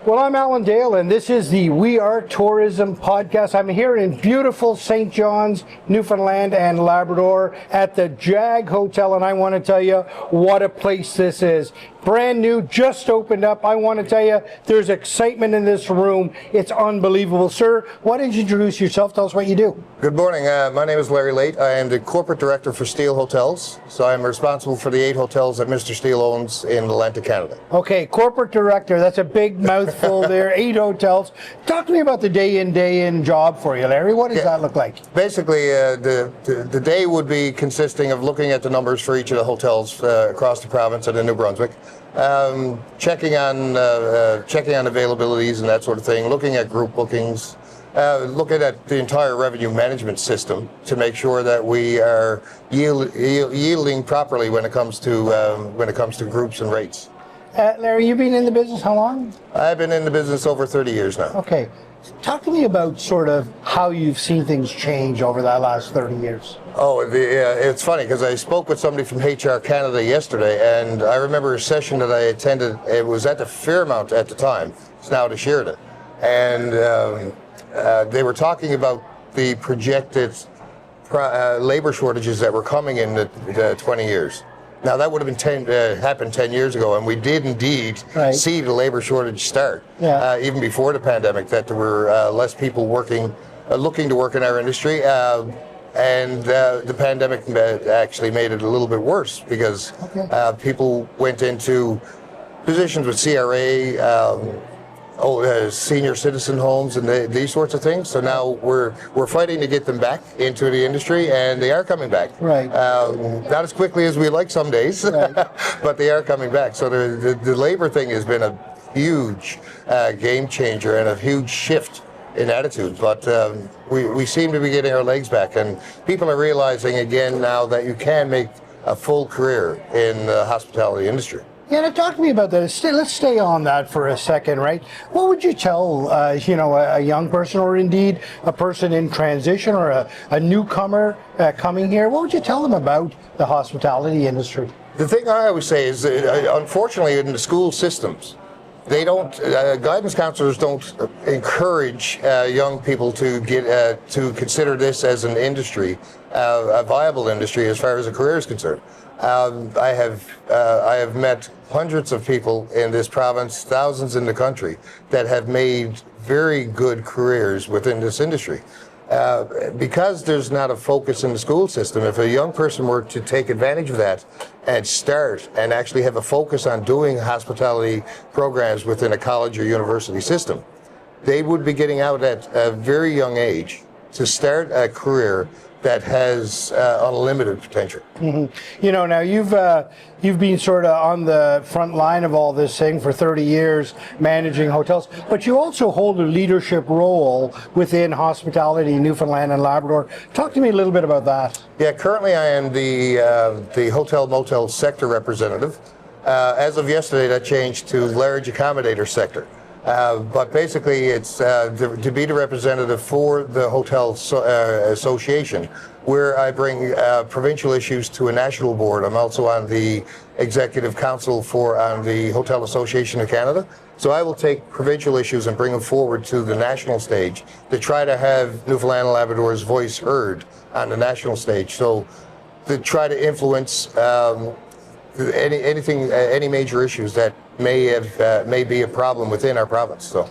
Well, I'm Alan Dale, and this is the We Are Tourism podcast. I'm here in beautiful St. John's, Newfoundland and Labrador at the Jag Hotel, and I want to tell you what a place this is. Brand new, just opened up. I want to tell you, there's excitement in this room. It's unbelievable. Sir, why don't you introduce yourself? Tell us what you do. Good morning. My name is Larry Laite. I am the corporate director for Steele Hotels. So I'm responsible for the 8 hotels that Mr. Steele owns in Laite, Canada. Okay, corporate director. That's a big mouthful there. 8 hotels. Talk to me about the day in job for you, Larry. What does that look like? Basically, the day would be consisting of looking at the numbers for each of the hotels across the province and in New Brunswick. Checking on availabilities and that sort of thing, looking at group bookings, looking at the entire revenue management system to make sure that we are yielding properly when it comes to groups and rates. Larry, you've been in the business how long? I've been in the business over 30 years now. Okay. Talk to me about sort of how you've seen things change over that last 30 years. Oh, it's funny because I spoke with somebody from HR Canada yesterday, and I remember a session that I attended. It was at the Fairmount at the time. It's now the Sheridan. And they were talking about the projected labor shortages that were coming in the 20 years. Now, that would have been happened 10 years ago, and we did indeed see the labor shortage start, even before the pandemic, that there were less people looking to work in our industry. And the pandemic actually made it a little bit worse because people went into positions with CRA, senior citizen homes and these sorts of things. So now we're fighting to get them back into the industry, and they are coming back. Right. Not as quickly as we like some days, but they are coming back. So the labor thing has been a huge game changer and a huge shift in attitude. But we seem to be getting our legs back, and people are realizing again now that you can make a full career in the hospitality industry. Yeah, now talk to me about that. Let's stay on that for a second, right? What would you tell, a young person, or indeed a person in transition, or a newcomer coming here? What would you tell them about the hospitality industry? The thing I always say is, unfortunately, in the school systems, they don't. Guidance counselors don't encourage young people to to consider this as an industry, a viable industry as far as a career is concerned. I have met hundreds of people in this province, thousands in the country, that have made very good careers within this industry. Because there's not a focus in the school system, if a young person were to take advantage of that and start and actually have a focus on doing hospitality programs within a college or university system, they would be getting out at a very young age to start a career that has unlimited potential. Mm-hmm. Now you've been sort of on the front line of all this thing for 30 years, managing hotels, but you also hold a leadership role within hospitality, Newfoundland and Labrador. Talk to me a little bit about that. Yeah, currently I am the hotel motel sector representative. As of yesterday, that changed to large accommodator sector. But basically, it's to be the representative for the Hotel Association, where I bring provincial issues to a national board. I'm also on the executive council on the Hotel Association of Canada. So I will take provincial issues and bring them forward to the national stage to try to have Newfoundland and Labrador's voice heard on the national stage. So to try to influence any major issues that may be a problem within our province. So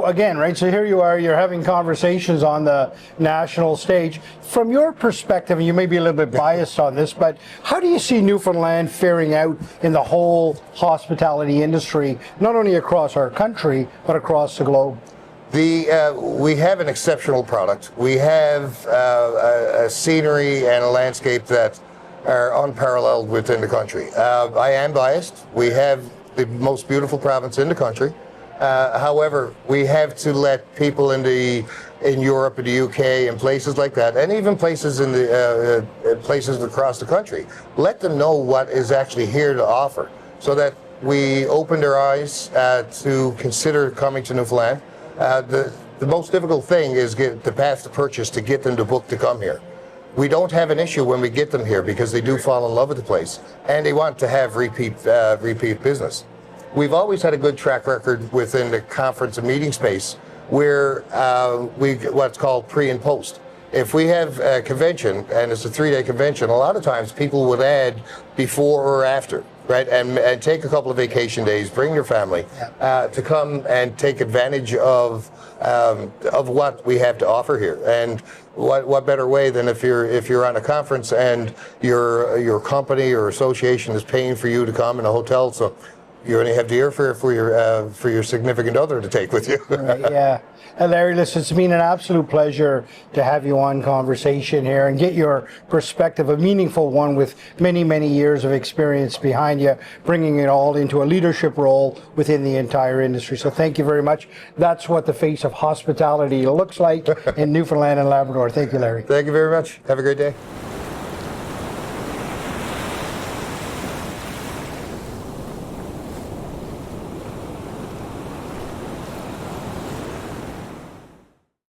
again, right, so here you are, you're having conversations on the national stage. From your perspective, and you may be a little bit biased on this, but how do you see Newfoundland faring out in the whole hospitality industry, not only across our country, but across the globe? We have an exceptional product. We have a scenery and a landscape that are unparalleled within the country. I am biased. We have the most beautiful province in the country. However, we have to let people in Europe and the UK and places like that, and even places places across the country, let them know what is actually here to offer, so that we open their eyes to consider coming to Newfoundland. The most difficult thing is get the path to purchase to get them to book to come here. We don't have an issue when we get them here because they do fall in love with the place and they want to have repeat business. we've always had a good track record within the conference and meeting space where we what's called pre and post. If we have a convention and it's a 3-day convention, a lot of times people would add before or after, right? And take a couple of vacation days, bring your family to come and take advantage of what we have to offer here. And what better way than if you're on a conference and your company or association is paying for you to come in a hotel, so you only have the airfare for your significant other to take with you. Right, yeah. Larry, listen, it's been an absolute pleasure to have you on conversation here and get your perspective, a meaningful one with many, many years of experience behind you, bringing it all into a leadership role within the entire industry. So thank you very much. That's what the face of hospitality looks like in Newfoundland and Labrador. Thank you, Larry. Thank you very much. Have a great day.